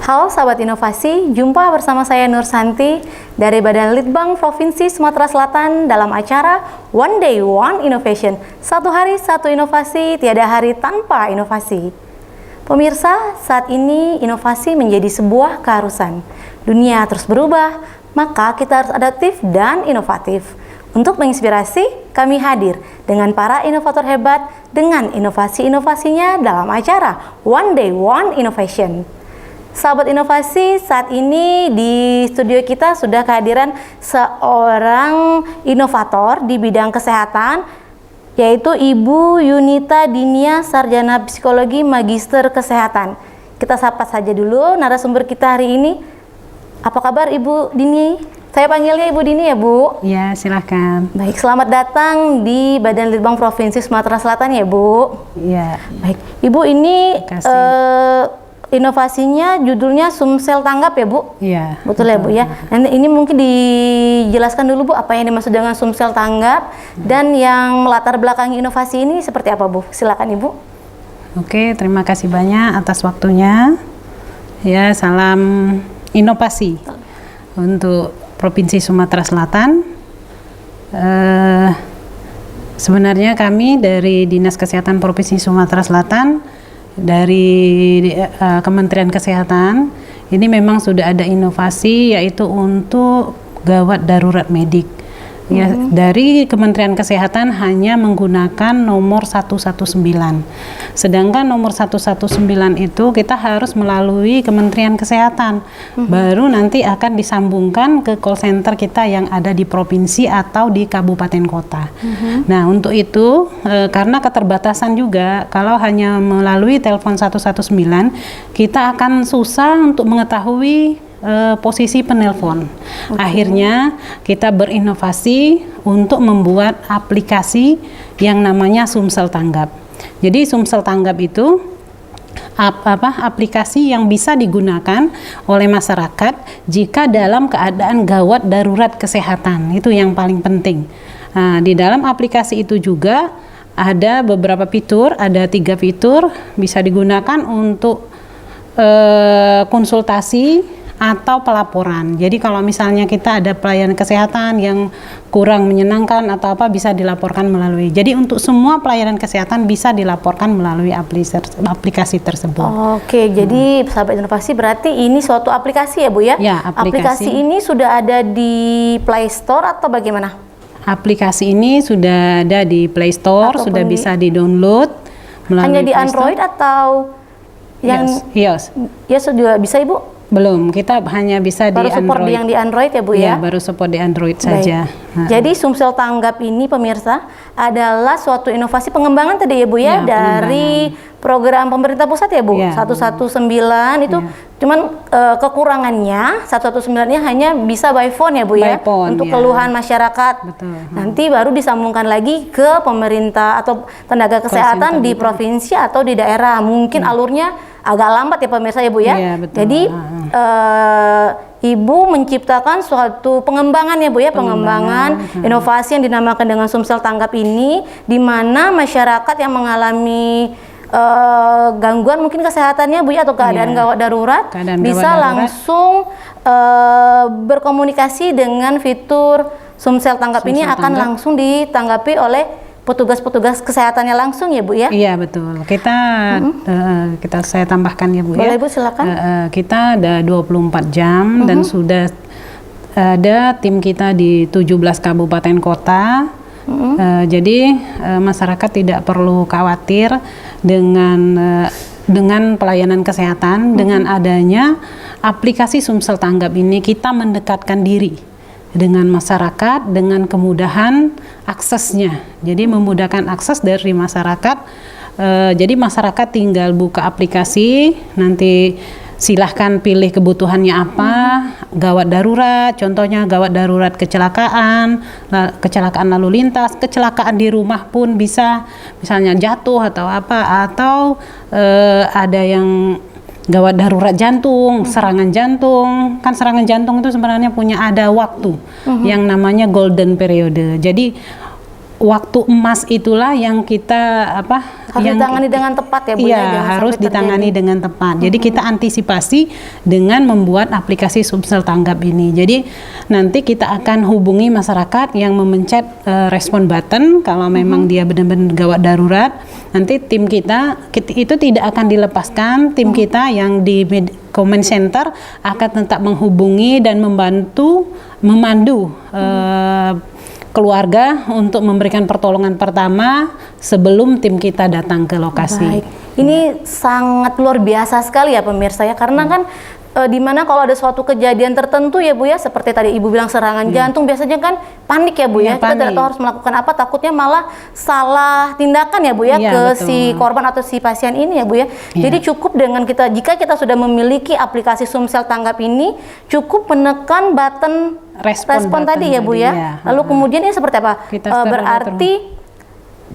Halo sahabat inovasi, jumpa bersama saya Nur Santi dari Badan Litbang Provinsi Sumatera Selatan dalam acara One Day One Innovation. Satu hari satu inovasi, tiada hari tanpa inovasi. Pemirsa, saat ini inovasi menjadi sebuah keharusan. Dunia terus berubah, maka kita harus adaptif dan inovatif. Untuk menginspirasi, kami hadir dengan para inovator hebat dengan inovasi-inovasinya dalam acara One Day One Innovation. Sahabat inovasi, saat ini di studio kita sudah kehadiran seorang inovator di bidang kesehatan, yaitu Ibu Yunita Dinia, Sarjana Psikologi Magister Kesehatan. Kita sapa saja dulu narasumber kita hari ini. Apa kabar Ibu Dini? Saya panggilnya Ibu Dini ya Bu? Ya, silahkan. Baik, selamat datang di Badan Litbang Provinsi Sumatera Selatan ya Bu? Iya. Baik, Ibu ini inovasinya judulnya Sumsel Tanggap ya Bu? Iya. Betul ya Bu ya? Nanti ini mungkin dijelaskan dulu Bu apa yang dimaksud dengan Sumsel Tanggap dan yang melatar belakangi inovasi ini seperti apa Bu? Silakan Ibu. Oke, terima kasih banyak atas waktunya. Ya, salam inovasi untuk Provinsi Sumatera Selatan. Sebenarnya kami dari Dinas Kesehatan Provinsi Sumatera Selatan, dari Kementerian Kesehatan, ini memang sudah ada inovasi yaitu untuk gawat darurat medik. Ya, dari Kementerian Kesehatan hanya menggunakan nomor 119. Sedangkan nomor 119 itu kita harus melalui Kementerian Kesehatan. Baru nanti akan disambungkan ke call center kita yang ada di provinsi atau di kabupaten kota. Nah, untuk itu karena keterbatasan juga, kalau hanya melalui telepon 119 kita akan susah untuk mengetahui posisi penelpon. Akhirnya kita berinovasi untuk membuat aplikasi yang namanya Sumsel Tanggap. Jadi Sumsel Tanggap itu aplikasi yang bisa digunakan oleh masyarakat jika dalam keadaan gawat darurat kesehatan. Itu yang paling penting. Nah, di dalam aplikasi itu juga ada beberapa fitur, ada 3 fitur bisa digunakan untuk konsultasi atau pelaporan. Jadi kalau misalnya kita ada pelayanan kesehatan yang kurang menyenangkan atau apa, bisa dilaporkan melalui. Jadi untuk semua pelayanan kesehatan bisa dilaporkan melalui aplikasi tersebut. Oke, jadi sahabat inovasi berarti ini suatu aplikasi ya Bu ya? Ya, aplikasi ini sudah ada di Play Store atau bagaimana? Aplikasi ini sudah ada di Play Store, sudah bisa di-download melalui hanya di Android atau yang iOS? Ya sudah bisa Ibu? Belum, kita hanya bisa baru di Android. Baru support yang di Android ya Bu ya? Ya, baru support di Android saja. Jadi Sumsel Tanggap ini pemirsa adalah suatu inovasi pengembangan tadi ya Bu ya, dari program pemerintah pusat ya Bu, 119 itu cuman kekurangannya 119-nya hanya bisa by phone ya Bu ya, untuk keluhan masyarakat. Nanti baru disambungkan lagi ke pemerintah atau tenaga kesehatan di provinsi atau di daerah. Mungkin alurnya agak lambat ya pemirsa ya Bu ya. Jadi Ibu menciptakan suatu pengembangan ya Bu ya, pengembangan inovasi yang dinamakan dengan Sumsel Tanggap ini, di mana masyarakat yang mengalami gangguan mungkin kesehatannya Bu ya, atau keadaan gawat darurat, bisa langsung berkomunikasi dengan fitur Sumsel Tanggap ini, akan langsung ditanggapi oleh petugas-petugas kesehatannya langsung ya Bu ya? Iya betul. Kita saya tambahkan ya Bu. Boleh Bu, silakan. Kita ada 24 jam dan sudah ada tim kita di 17 kabupaten kota. Jadi masyarakat tidak perlu khawatir dengan pelayanan kesehatan. Dengan adanya aplikasi Sumsel Tanggap ini, kita mendekatkan diri dengan masyarakat dengan kemudahan aksesnya. Jadi memudahkan akses dari masyarakat. Jadi masyarakat tinggal buka aplikasi, nanti silahkan pilih kebutuhannya apa. Gawat darurat, contohnya gawat darurat kecelakaan lalu lintas, kecelakaan di rumah pun bisa, misalnya jatuh atau apa, atau ada yang gawat darurat jantung, serangan jantung. Kan serangan jantung itu sebenarnya punya ada waktu yang namanya golden period. Jadi waktu emas itulah yang kita harus ditangani dengan tepat ya Bu iya, ya. Jangan harus sampai ditangani terjadi. dengan tepat. Jadi kita antisipasi dengan membuat aplikasi Sumsel Tanggap ini. Jadi nanti kita akan hubungi masyarakat yang memencet respon button kalau memang dia benar-benar gawat darurat. Nanti tim kita itu tidak akan dilepaskan. Tim kita yang di Comment Center akan tetap menghubungi dan memandu keluarga untuk memberikan pertolongan pertama sebelum tim kita datang ke lokasi. Baik. Ini sangat luar biasa sekali ya pemirsa ya, karena kan di mana kalau ada suatu kejadian tertentu ya Bu ya, seperti tadi Ibu bilang serangan jantung, biasanya kan panik ya Bu ya, kita tidak tahu harus melakukan apa, takutnya malah salah tindakan ya Bu ya, ke betul. si korban atau si pasien ini ya Bu ya. Jadi cukup dengan jika kita sudah memiliki aplikasi Sumsel Tanggap ini, cukup menekan button respon tadi ya Bu ya. Lalu kemudian ini seperti apa? Berarti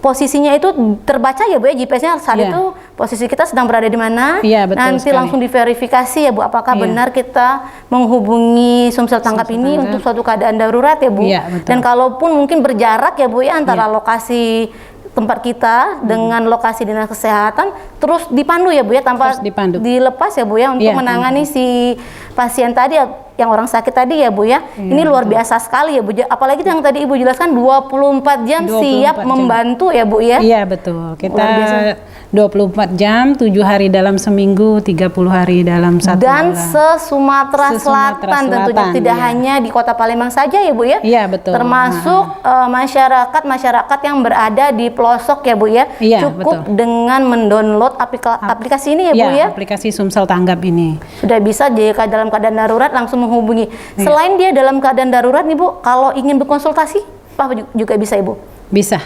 posisinya itu terbaca ya Bu ya, GPS-nya saat itu posisi kita sedang berada di mana. Nanti sekali. Langsung diverifikasi ya Bu, apakah benar kita menghubungi Sumsel Tanggap ini untuk suatu keadaan darurat ya Bu. Dan kalaupun mungkin berjarak ya Bu ya antara lokasi tempat kita dengan lokasi dinas kesehatan, terus dipandu ya Bu ya, tanpa dilepas ya Bu ya, untuk menangani si pasien tadi yang orang sakit tadi ya Bu ya. Ini luar biasa sekali ya Bu, apalagi yang tadi Ibu jelaskan 24 jam siap membantu ya Bu ya. Iya betul, kita 24 jam, 7 hari dalam seminggu, 30 hari dalam satu dan bulan. Se-Sumatera Selatan tentunya, tidak hanya di Kota Palembang saja ya Bu ya. Iya betul. Termasuk masyarakat yang berada di pelosok ya Bu ya. Cukup dengan mendownload aplikasi ini ya Bu ya. Aplikasi Sumsel Tanggap ini. Sudah bisa jika dalam keadaan darurat langsung menghubungi. Selain dia dalam keadaan darurat nih Bu, kalau ingin berkonsultasi apa juga bisa Ibu? Bisa.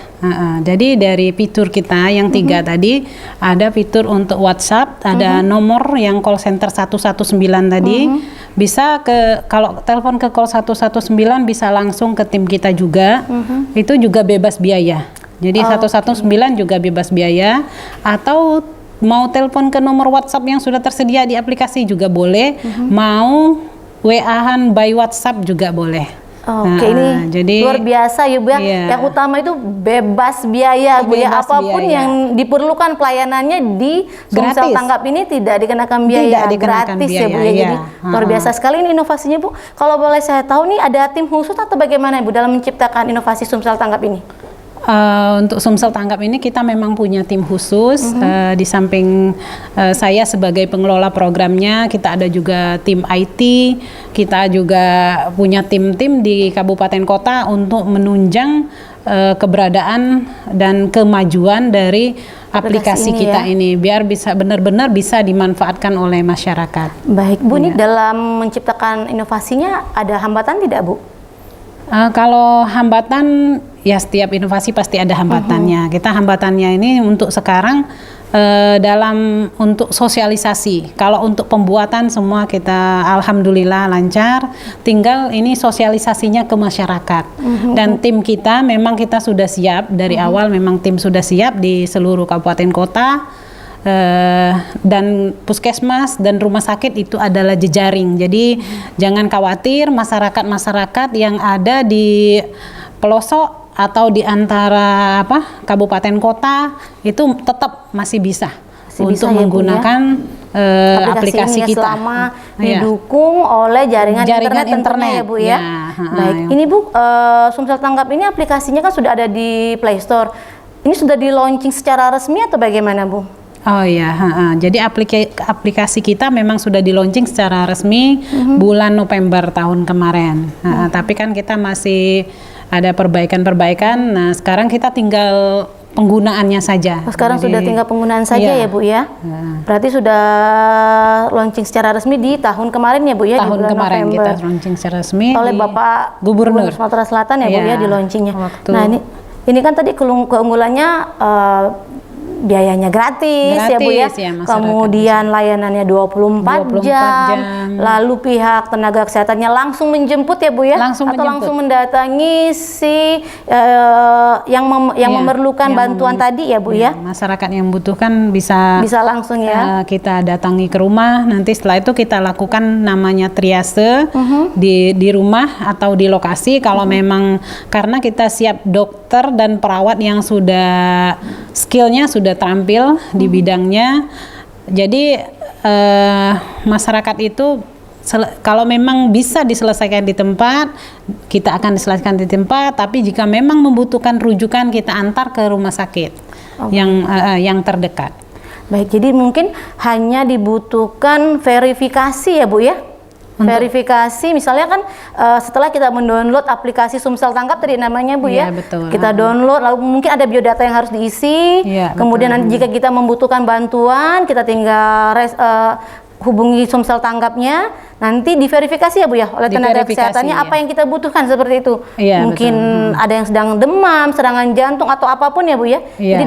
Jadi dari fitur kita yang 3 tadi, ada fitur untuk WhatsApp, ada nomor yang call center 119 tadi. Bisa kalau telepon ke call 119 bisa langsung ke tim kita juga. Itu juga bebas biaya. Jadi 119 juga bebas biaya, atau mau telepon ke nomor WhatsApp yang sudah tersedia di aplikasi juga boleh. Mau WA-an by WhatsApp juga boleh. Oke, ini jadi luar biasa ya Bu ya. Yang utama itu bebas biaya Bu ya. Apapun yang diperlukan pelayanannya di Sumsel Tanggap ini tidak dikenakan biaya, gratis ya Bu ya. Jadi luar biasa sekali ini inovasinya Bu. Kalau boleh saya tahu nih, ada tim khusus atau bagaimana Bu dalam menciptakan inovasi Sumsel Tanggap ini? Untuk Sumsel Tanggap ini kita memang punya tim khusus. Di samping saya sebagai pengelola programnya, kita ada juga tim IT, kita juga punya tim-tim di kabupaten kota untuk menunjang keberadaan dan kemajuan dari aplikasi kita ini, biar bisa benar-benar bisa dimanfaatkan oleh masyarakat. Baik Bu, ini dalam menciptakan inovasinya ada hambatan tidak Bu? Kalau hambatan, ya setiap inovasi pasti ada hambatannya. Kita hambatannya ini untuk sekarang untuk sosialisasi. Kalau untuk pembuatan semua kita alhamdulillah lancar. Tinggal ini sosialisasinya ke masyarakat. Dan tim kita memang kita sudah siap dari awal, memang tim sudah siap di seluruh kabupaten kota. Dan puskesmas dan rumah sakit itu adalah jejaring. Jadi jangan khawatir, masyarakat yang ada di pelosok atau di antara kabupaten kota itu tetap masih bisa untuk menggunakan aplikasi kita selama didukung oleh jaringan internet ya Bu ya. Baik, ini Bu, Sumsel Tanggap ini aplikasinya kan sudah ada di Play Store. Ini sudah di launching secara resmi atau bagaimana Bu? Oh iya, jadi aplikasi kita memang sudah di launching secara resmi bulan November tahun kemarin. Tapi kan kita masih ada perbaikan-perbaikan. Nah, sekarang kita tinggal penggunaannya saja. Sekarang sudah tinggal penggunaan saja ya Bu ya. Berarti sudah launching secara resmi di tahun kemarin ya Bu ya. Tahun di bulan kemarin November. kita launching secara resmi oleh Bapak Gubernur Sumatera Selatan ya Bu ya, di launchingnya. Nah ini kan tadi keunggulannya biayanya gratis ya Bu ya. Kemudian layanannya 24 jam. Lalu pihak tenaga kesehatannya langsung menjemput ya Bu ya. Langsung mendatangi si yang memerlukan bantuan tadi ya Bu ya. Masyarakat yang membutuhkan bisa langsung ya. Kita datangi ke rumah. Nanti setelah itu kita lakukan namanya triase di rumah atau di lokasi. Kalau memang karena kita siap dokter dokter dan perawat yang sudah skillnya sudah terampil di bidangnya. Jadi masyarakat itu kalau memang bisa diselesaikan di tempat, kita akan diselesaikan di tempat. Tapi jika memang membutuhkan rujukan, kita antar ke rumah sakit yang terdekat. Baik, jadi mungkin hanya dibutuhkan verifikasi ya Bu ya? Verifikasi, misalnya kan setelah kita mendownload aplikasi Sumsel Tanggap tadi namanya Bu ya, betul. Kita download, lalu mungkin ada biodata yang harus diisi, kemudian nanti jika kita membutuhkan bantuan, kita tinggal hubungi Sumsel Tanggapnya, nanti diverifikasi ya Bu ya oleh tenaga kesehatannya apa yang kita butuhkan seperti itu. Mungkin ada yang sedang demam, serangan jantung atau apapun ya Bu ya. Jadi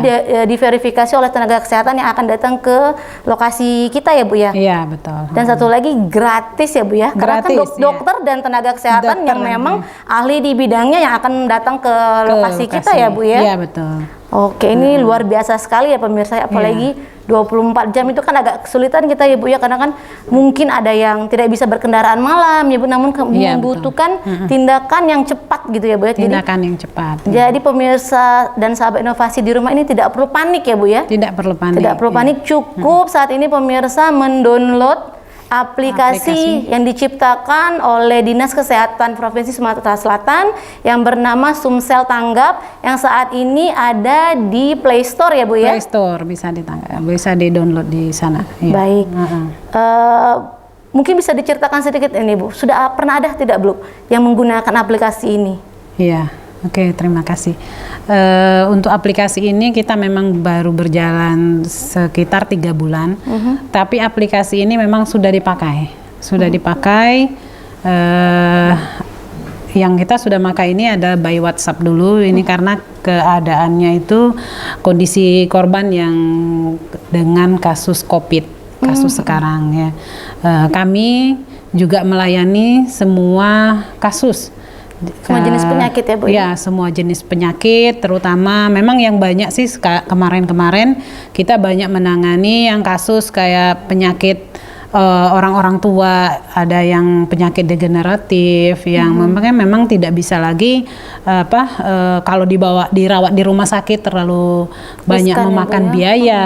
diverifikasi oleh tenaga kesehatan yang akan datang ke lokasi kita ya Bu ya. Iya, betul. Dan satu lagi gratis ya Bu ya. Karena kan dokter dan tenaga kesehatan yang memang ahli di bidangnya yang akan datang ke lokasi kita ya Bu ya. Iya, betul. Oke, ini luar biasa sekali ya pemirsa, apalagi 24 jam itu kan agak kesulitan kita ya Bu ya, karena kan mungkin ada yang tidak bisa berkendaraan malam ya Bu, namun membutuhkan tindakan yang cepat gitu ya Bu ya. Tindakan yang cepat. Jadi pemirsa dan sahabat inovasi di rumah ini tidak perlu panik ya Bu ya. Tidak perlu panik. Tidak perlu panik, cukup saat ini pemirsa mendownload aplikasi yang diciptakan oleh Dinas Kesehatan Provinsi Sumatera Selatan yang bernama Sumsel Tanggap, yang saat ini ada di Play Store ya Bu ya? Play Store, bisa di-download di sana. Baik. Mungkin bisa diceritakan sedikit ini Bu, sudah pernah ada tidak Bu yang menggunakan aplikasi ini? Iya. Oke, terima kasih. Untuk aplikasi ini kita memang baru berjalan sekitar 3 bulan, tapi aplikasi ini memang sudah dipakai. Yang kita sudah pakai ini ada by WhatsApp dulu, ini karena keadaannya itu kondisi korban yang dengan kasus COVID, kasus sekarang ya. Kami juga melayani semua kasus. Semua jenis penyakit ya Bu? Ya, semua jenis penyakit, terutama memang yang banyak sih kemarin-kemarin kita banyak menangani yang kasus kayak penyakit orang-orang tua, ada yang penyakit degeneratif yang memang tidak bisa lagi kalau dirawat di rumah sakit terlalu banyak memakan biaya,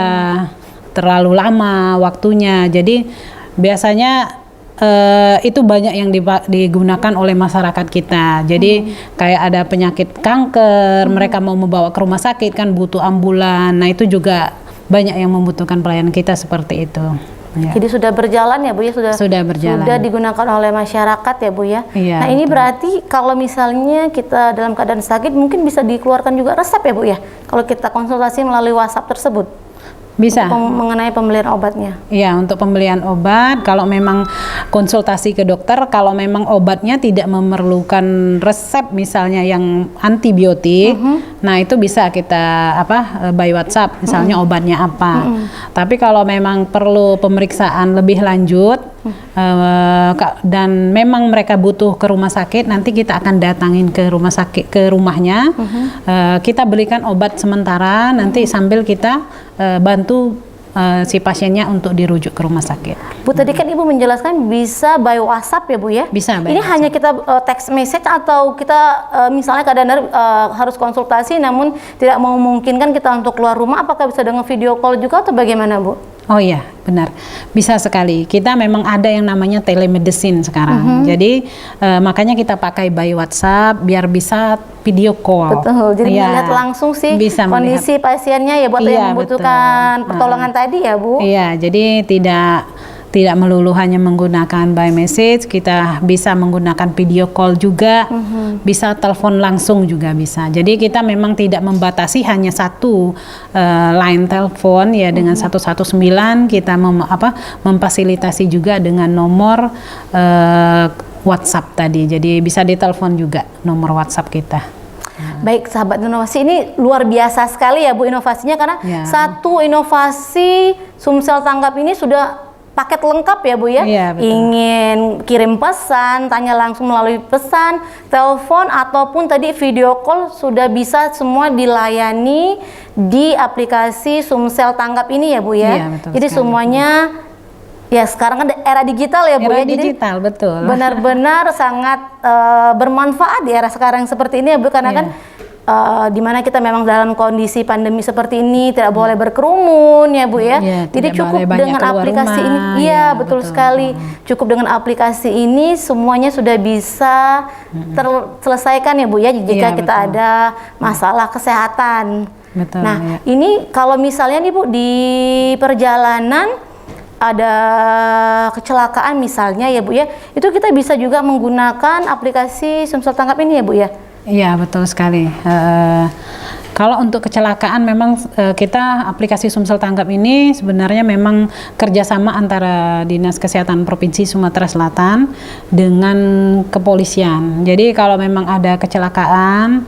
terlalu lama waktunya. Jadi biasanya itu banyak yang digunakan oleh masyarakat kita. Jadi kayak ada penyakit kanker, mereka mau membawa ke rumah sakit kan butuh ambulan. Nah itu juga banyak yang membutuhkan pelayanan kita seperti itu. Ya. Jadi sudah berjalan ya Bu ya, sudah berjalan. Sudah digunakan oleh masyarakat ya Bu ya. Iya, nah ini berarti kalau misalnya kita dalam keadaan sakit mungkin bisa dikeluarkan juga resep ya Bu ya, kalau kita konsultasi melalui WhatsApp tersebut. Bisa. Mengenai pembelian obatnya. Iya, untuk pembelian obat, kalau memang konsultasi ke dokter, kalau memang obatnya tidak memerlukan resep misalnya yang antibiotik, nah itu bisa kita by WhatsApp, misalnya obatnya apa. Tapi kalau memang perlu pemeriksaan lebih lanjut dan memang mereka butuh ke rumah sakit, nanti kita akan datangin ke rumah sakit, ke rumahnya, kita belikan obat sementara, nanti sambil kita bantu si pasiennya untuk dirujuk ke rumah sakit. Bu, tadi kan Ibu menjelaskan bisa by WhatsApp ya Bu ya? Bisa by Ini WhatsApp. hanya kita text message atau kita misalnya kadang-kadang harus konsultasi namun tidak memungkinkan kita untuk keluar rumah, apakah bisa dengan video call juga atau bagaimana Bu? Oh iya, benar. Bisa sekali. Kita memang ada yang namanya telemedicine sekarang. Jadi makanya kita pakai by WhatsApp biar bisa video call. Betul. Jadi melihat langsung sih kondisi pasiennya ya buat yang membutuhkan pertolongan tadi ya Bu. Iya, jadi tidak melulu hanya menggunakan by message, kita bisa menggunakan video call juga, bisa telepon langsung juga bisa. Jadi kita memang tidak membatasi hanya satu line telepon ya dengan 119, kita memfasilitasi juga dengan nomor WhatsApp tadi. Jadi bisa ditelepon juga nomor WhatsApp kita. Baik sahabat inovasi, ini luar biasa sekali ya Bu inovasinya, karena satu inovasi Sumsel Tanggap ini sudah paket lengkap ya Bu ya. Iya, betul. Ingin kirim pesan, tanya langsung melalui pesan, telepon ataupun tadi video call sudah bisa semua dilayani di aplikasi Sumsel Tanggap ini ya Bu ya. Iya, betul. Jadi semuanya ya sekarang kan era digital ya Bu ya. Era digital, betul. Benar-benar sangat bermanfaat di era sekarang seperti ini ya Bu, karena kan di mana kita memang dalam kondisi pandemi seperti ini tidak boleh berkerumun ya Bu ya. Jadi cukup dengan aplikasi ini. Iya, betul sekali. Cukup dengan aplikasi ini semuanya sudah bisa terselesaikan ya Bu ya jika kita ada masalah kesehatan. Betul, nah, ini kalau misalnya nih Bu di perjalanan ada kecelakaan misalnya ya Bu ya, itu kita bisa juga menggunakan aplikasi Sumsel Tanggap ini ya Bu ya? Iya, betul sekali. Kalau untuk kecelakaan memang kita aplikasi Sumsel Tanggap ini sebenarnya memang kerjasama antara Dinas Kesehatan Provinsi Sumatera Selatan dengan kepolisian. Jadi kalau memang ada kecelakaan,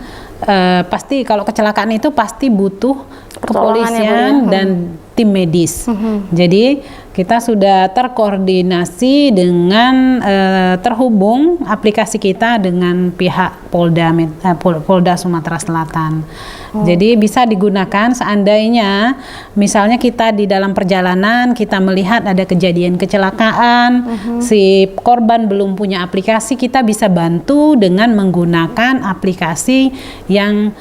pasti kalau kecelakaan itu pasti butuh kepolisian dan tim medis. Jadi kita sudah terkoordinasi dengan terhubung aplikasi kita dengan pihak Polda Sumatera Selatan. Jadi bisa digunakan seandainya misalnya kita di dalam perjalanan kita melihat ada kejadian kecelakaan, si korban belum punya aplikasi, kita bisa bantu dengan menggunakan aplikasi yang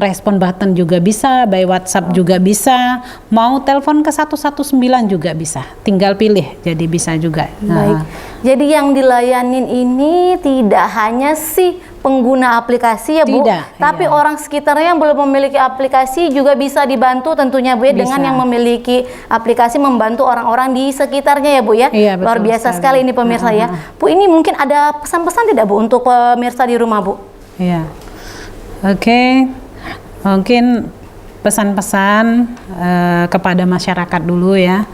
respon button juga bisa, by WhatsApp juga bisa, mau telepon ke 119 juga bisa, tinggal pilih, jadi bisa juga. Baik, jadi yang dilayanin ini tidak hanya si pengguna aplikasi ya Bu, tapi orang sekitarnya yang belum memiliki aplikasi juga bisa dibantu tentunya Bu ya, dengan yang memiliki aplikasi membantu orang-orang di sekitarnya ya Bu ya. Luar biasa sekali ini pemirsa ya. Bu, ini mungkin ada pesan-pesan tidak Bu untuk pemirsa di rumah Bu? Iya, oke. Mungkin pesan-pesan kepada masyarakat dulu ya.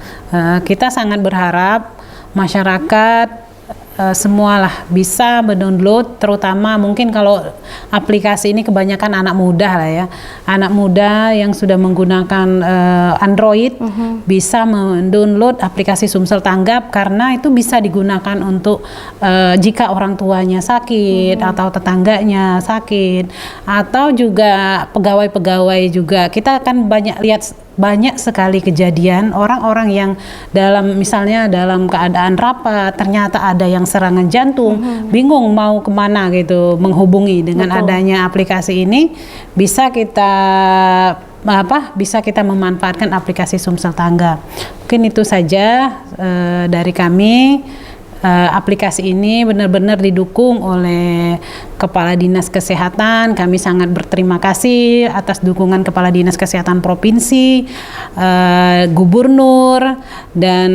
Kita sangat berharap masyarakat semualah bisa mendownload, terutama mungkin kalau aplikasi ini kebanyakan anak muda lah ya, anak muda yang sudah menggunakan Android bisa mendownload aplikasi Sumsel Tanggap, karena itu bisa digunakan untuk jika orang tuanya sakit atau tetangganya sakit, atau juga pegawai-pegawai juga. Kita akan banyak sekali kejadian orang-orang yang misalnya dalam keadaan rapat ternyata ada yang serangan jantung, bingung mau kemana gitu menghubungi. Dengan adanya aplikasi ini bisa kita memanfaatkan aplikasi Sumsel Tanggap. Mungkin itu saja dari kami. Aplikasi ini benar-benar didukung oleh Kepala Dinas Kesehatan. Kami sangat berterima kasih atas dukungan Kepala Dinas Kesehatan Provinsi, Gubernur, dan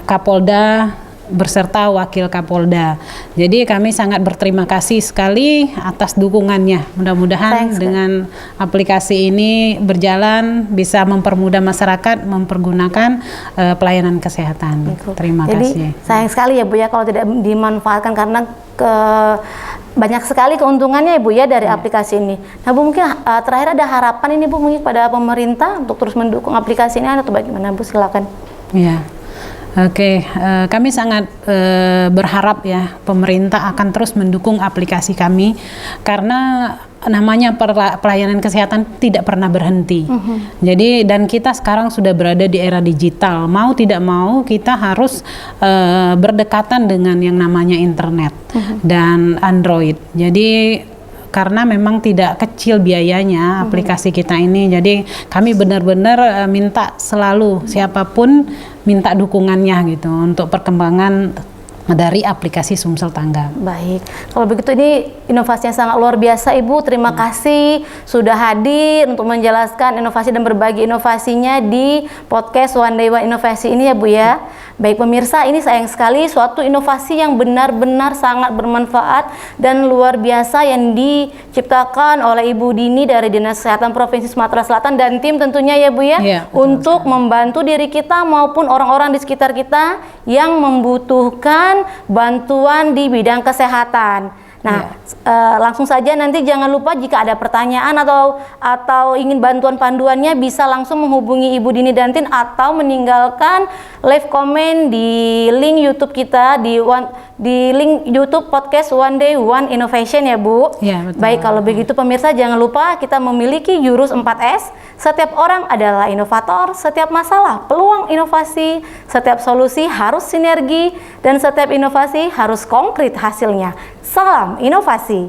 Kapolda berserta Wakil Kapolda. Jadi kami sangat berterima kasih sekali atas dukungannya. Mudah-mudahan dengan aplikasi ini berjalan bisa mempermudah masyarakat mempergunakan pelayanan kesehatan. Terima kasih. Jadi sayang sekali ya Bu ya kalau tidak dimanfaatkan, karena banyak sekali keuntungannya ya Bu ya dari aplikasi ini. Nah Bu, mungkin terakhir ada harapan ini Bu mungkin pada pemerintah untuk terus mendukung aplikasi ini atau bagaimana Bu? Silakan. Iya. Oke, kami sangat berharap ya pemerintah akan terus mendukung aplikasi kami, karena namanya pelayanan kesehatan tidak pernah berhenti. Jadi dan kita sekarang sudah berada di era digital, mau tidak mau kita harus berdekatan dengan yang namanya internet dan Android. Jadi karena memang tidak kecil biayanya aplikasi kita ini, jadi kami benar-benar minta selalu siapapun minta dukungannya gitu untuk perkembangan dari aplikasi Sumsel Tanggap. Baik, kalau begitu ini inovasi yang sangat luar biasa Ibu. Terima kasih sudah hadir untuk menjelaskan inovasi dan berbagi inovasinya di podcast One Day One Inovasi ini ya Bu ya. Baik pemirsa, ini sayang sekali suatu inovasi yang benar-benar sangat bermanfaat dan luar biasa yang diciptakan oleh Ibu Dini dari Dinas Kesehatan Provinsi Sumatera Selatan dan tim tentunya ya Bu ya, untuk membantu diri kita maupun orang-orang di sekitar kita yang membutuhkan bantuan di bidang kesehatan. Nah, langsung saja nanti jangan lupa jika ada pertanyaan atau ingin bantuan panduannya bisa langsung menghubungi Ibu Dini Dantin atau meninggalkan live comment di link YouTube kita di link YouTube podcast One Day One Innovation ya Bu. Ya, betul. Baik, kalau begitu pemirsa jangan lupa kita memiliki jurus 4S. Setiap orang adalah inovator, setiap masalah peluang inovasi, setiap solusi harus sinergi, dan setiap inovasi harus konkret hasilnya. Salam inovasi.